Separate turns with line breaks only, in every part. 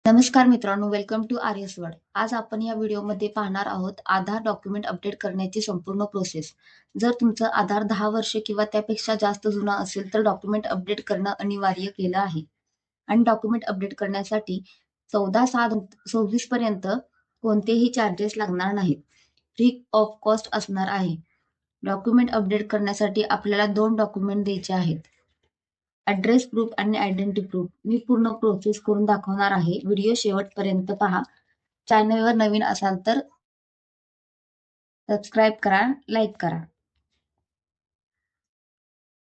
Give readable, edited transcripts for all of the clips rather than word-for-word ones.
नमस्कार मित्रांनो, welcome to आर्यस world. आज आपण या व्हिडिओमध्ये पाहणार आहोत आधार डॉक्युमेंट अपडेट करण्याची संपूर्ण प्रोसेस. जर तुमचं आधार 10 वर्षे किंवा त्यापेक्षा जास्त जुना असेल तर डॉक्युमेंट अपडेट करणं अनिवार्य केलं आहे. आणि डॉक्युमेंट अपडेट करण्यासाठी 14/6/24 पर्यंत कोणतेही चार्जेस लागणार नाहीत. फ्री ऑफ कॉस्ट असणार आहे. डॉक्युमेंट अपडेट करण्यासाठी आपल्याला 2 डॉक्युमेंट द्यायचे आहेत. ॲड्रेस प्रूफ आणि आयडेंटिटी प्रूफ. मी पूर्ण प्रोसेस करून दाखवणार आहे. व्हिडिओ शेवटपर्यंत पहा. चॅनलवर नवीन असाल तर सबस्क्राईब करा, लाईक करा.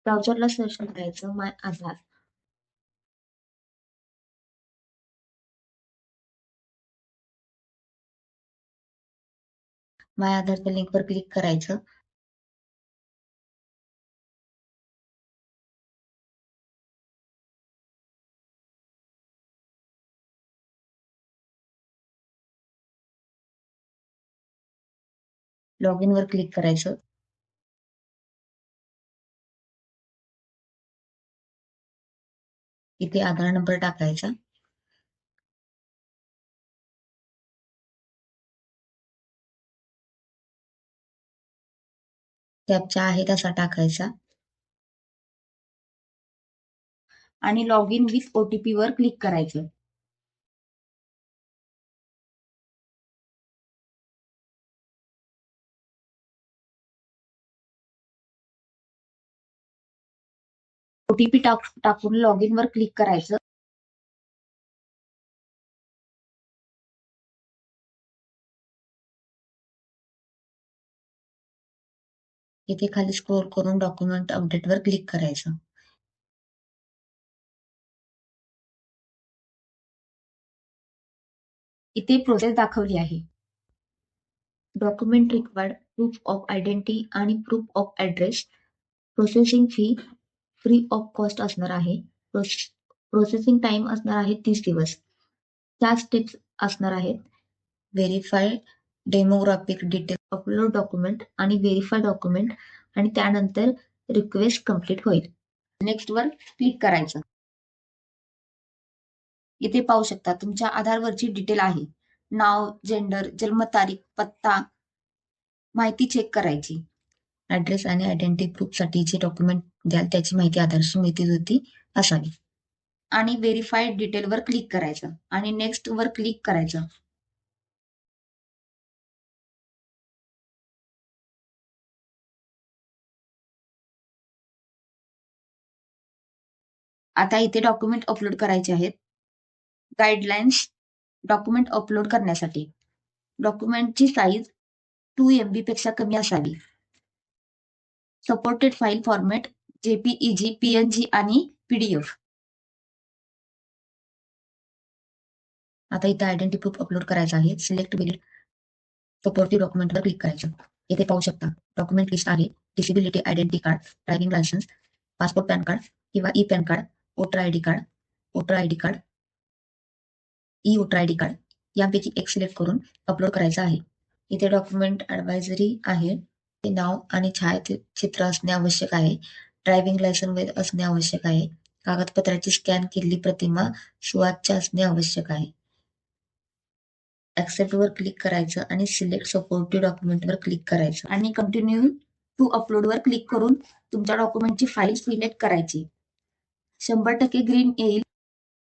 ब्राउझरला सर्च करायचं माय आधार. माय आधारच्या लिंकवर क्लिक करायचं. लॉग वर क्लिक करायचं. इथे आधार नंबर टाकायचा. कॅप्चा आहे तसा टाकायचा आणि लॉग इन विथ OTP वर क्लिक करायचं. OTP टाकून लॉग इन वर क्लिक करायचं. इथे खाली स्क्रोल करून डॉक्युमेंट अपडेट वर क्लिक करायचं. इथे प्रोसेस दाखवली आहे. Document required proof of identity आणि proof of address. Processing fee free of cost असणार आहे. प्रोसेसिंग टाइम असणार आहे 30 दिवस. 4 स्टेप्स असणार आहेत. Verify demographic detail, upload document आणि व्हेरीफाय डॉक्युमेंट आणि त्यानंतर रिक्वेस्ट कंप्लीट होईल. नेक्स्ट वर क्लिक करायचं. इथे पाहू शकता तुमच्या आधारवरची डिटेल आहे. नाव, जेंडर, जन्मतारीख, पत्ता, माहिती चेक करायची. ॲड्रेस आणि आयडेंटिटी प्रूफसाठी जे डॉक्युमेंट द्याल त्याची माहिती आधारशी मिळती जुळती असावी. आणि व्हेरीफाईड डिटेलवर क्लिक करायचं आणि नेक्स्ट वर क्लिक करायचं. आता इथे डॉक्युमेंट अपलोड करायचे आहेत. गाईडलाईन्स डॉक्युमेंट अपलोड करण्यासाठी. डॉक्युमेंटची साईज 2 MB पेक्षा कमी असावी. Supported file format JPEG, PNG आणि PDF. आता इथे आयडेंटिटी प्रूफ अपलोड करायचं आहे. सिलेक्ट बिल्ड सपोर्टिव्ह डॉक्युमेंटवर क्लिक करायचं. इथे पाहू शकता डॉक्युमेंट लिस्ट आहे. Disability identity card, driving licence, passport PAN card किंवा e PAN card, voter ID card, voter ID card, e voter ID card यापैकी एक सिलेक्ट करून अपलोड करायचं आहे. इथे डॉक्युमेंट ॲडवायझरी आहे. ते नाव आणि छायाचित्र असणे आवश्यक आहे. ड्रायव्हिंग लायसन्स वैध असणे आवश्यक आहे. कागदपत्राची स्कॅन केलेली प्रतिमा सुवाच्य असणे आवश्यक आहे. ऍक्सेप्ट वर क्लिक करायचं आणि सिलेक्ट सपोर्टिव्ह डॉक्युमेंट वर क्लिक करायचं आणि कंटिन्यू टू अपलोड वर क्लिक करून तुमच्या डॉक्युमेंटची फाईल सिलेक्ट करायची. 100% ग्रीन येईल.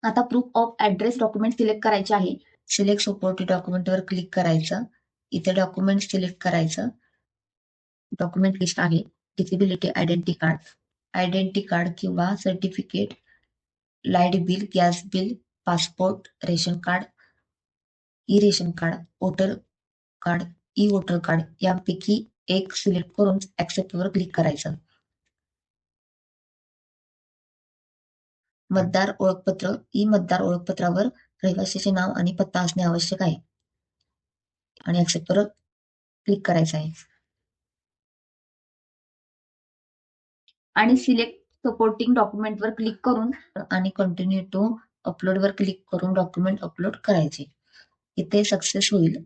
आता proof of address document select करायचे आहे. सिलेक्ट सपोर्टिव्ह डॉक्युमेंट वर क्लिक करायचं. इथे डॉक्युमेंट सिलेक्ट करायचं. डॉक्युमेंट लिस्ट आहे. डिसेबिलिटी आयडेंटिटी कार्ड किंवा certificate, light bill, gas bill, passport, ration card, E ration card, voter card, e voter card यापैकी एक सिलेक्ट करून ऍक्सेप्ट वर क्लिक करायचं. मतदार ओळखपत्र, ई मतदार ओळखपत्रावर रहिवाशाचे नाव आणि पत्ता असणे आवश्यक आहे आणि ऍक्सेप्ट वर क्लिक करायचं आहे. आणि सिलेक्ट सपोर्टिंग डॉक्युमेंट वर क्लिक करून आणि कंटिन्यू टू अपलोड वर क्लिक करून डॉक्युमेंट अपलोड करायचे. इथे सक्सेस होईल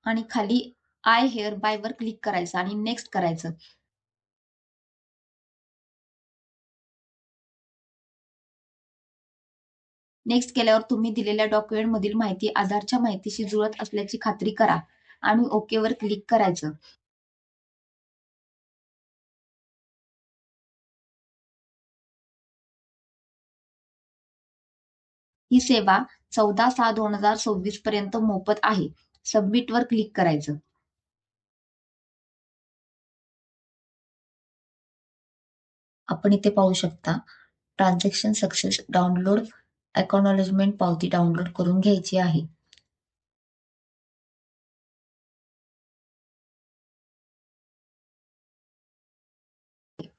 आणि खाली आय हेअर बाय वर क्लिक करायचं आणि नेक्स्ट करायचं. नेक्स्ट केल्यावर तुम्ही दिलेल्या डॉक्युमेंट मधील माहिती आधारच्या माहितीशी जुळत असल्याची खात्री करा आणि ओके वर क्लिक करायचं. ही सेवा 14/6/2026 पर्यंत मोफत आहे. सबमिट वर क्लिक करायचं. आपण इथे पाहू शकता ट्रान्झॅक्शन सक्सेस डाउनलोड अॅकनॉलेजमेंट पावती डाउनलोड करून घ्यायची आहे.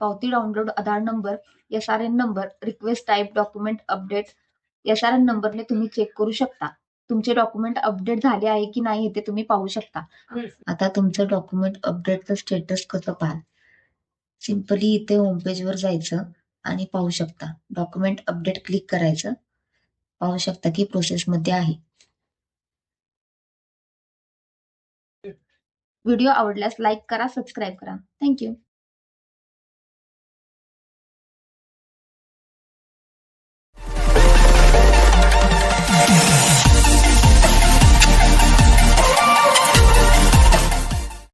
पावती download Aadhaar number, SRN number, request type document update SRN नंबरने तुम्ही चेक करू शकता. तुमचे डॉक्युमेंट अपडेट झाले आहे की नाही ते तुम्ही पाहू शकता. आता तुमचं डॉक्युमेंट अपडेटचं स्टेटस कसं पाहाल? सिंपली इथे होम पेजवर जायचं आणि पाहू शकता डॉक्युमेंट अपडेट क्लिक करायचं. पाहू शकता की प्रोसेसमध्ये आहे. व्हिडिओ आवडल्यास लाईक करा, सबस्क्राईब करा. थँक्यू.